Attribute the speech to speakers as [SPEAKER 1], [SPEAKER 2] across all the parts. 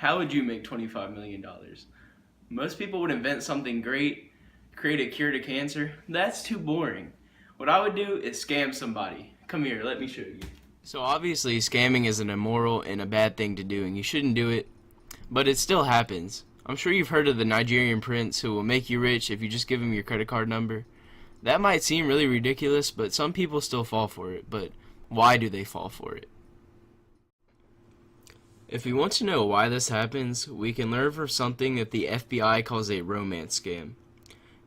[SPEAKER 1] How would you make $25 million? Most people would invent something great, create a cure to cancer. That's too boring. What I would do is scam somebody. Come here, let me show you. So obviously scamming is an immoral and a bad thing to do, and you shouldn't do it, but it still happens. I'm sure you've heard of the Nigerian prince who will make you rich if you just give him your credit card number. That might seem really ridiculous, but some people still fall for it. But why do they fall for it? If we want to know why this happens, we can learn from something that the FBI calls a romance scam.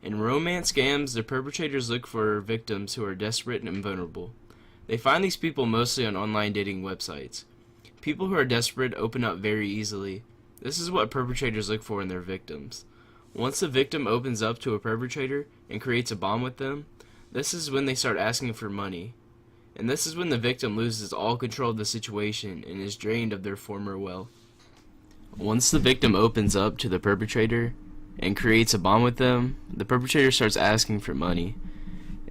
[SPEAKER 1] In romance scams, the perpetrators look for victims who are desperate and vulnerable. They find these people mostly on online dating websites. People who are desperate open up very easily. This is what perpetrators look for in their victims. Once the victim opens up to a perpetrator and creates a bond with them, this is when they start asking for money. And this is when the victim loses all control of the situation and is drained of their former wealth. Once the victim opens up to the perpetrator and creates a bond with them, the perpetrator starts asking for money.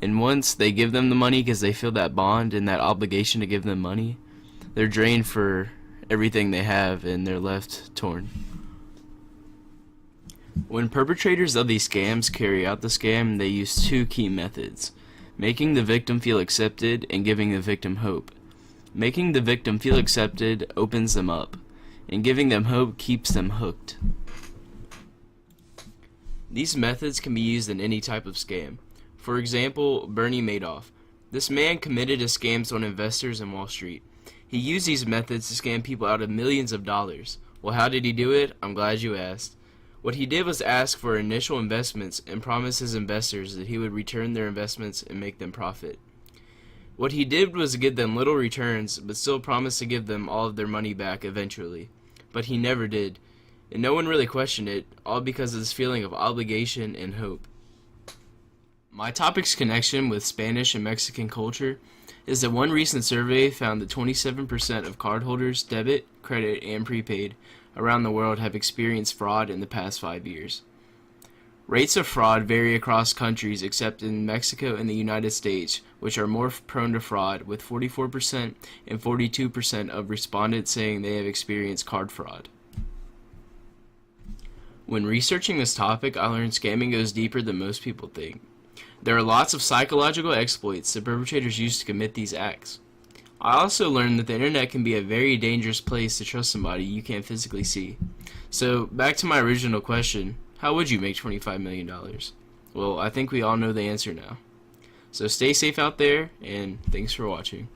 [SPEAKER 1] And once they give them the money because they feel that bond and that obligation to give them money, they're drained for everything they have and they're left torn. When perpetrators of these scams carry out the scam, they use two key methods: making the victim feel accepted and giving the victim hope. Making the victim feel accepted opens them up, and giving them hope keeps them hooked. These methods can be used in any type of scam. For example, Bernie Madoff. This man committed a scams on investors in Wall Street. He used these methods to scam people out of millions of dollars. Well, how did he do it? I'm glad you asked. What he did was ask for initial investments and promise his investors that he would return their investments and make them profit. What he did was give them little returns, but still promised to give them all of their money back eventually. But he never did, and no one really questioned it, all because of this feeling of obligation and hope. My topic's connection with Spanish and Mexican culture is that one recent survey found that 27% of cardholders, debit, credit, and prepaid, around the world have experienced fraud in the past 5 years. Rates of fraud vary across countries except in Mexico and the United States, which are more prone to fraud, with 44% and 42% of respondents saying they have experienced card fraud. When researching this topic, I learned scamming goes deeper than most people think. There are lots of psychological exploits that perpetrators use to commit these acts. I also learned that the internet can be a very dangerous place to trust somebody you can't physically see. So, back to my original question, how would you make $25 million? Well, I think we all know the answer now. So stay safe out there, and thanks for watching.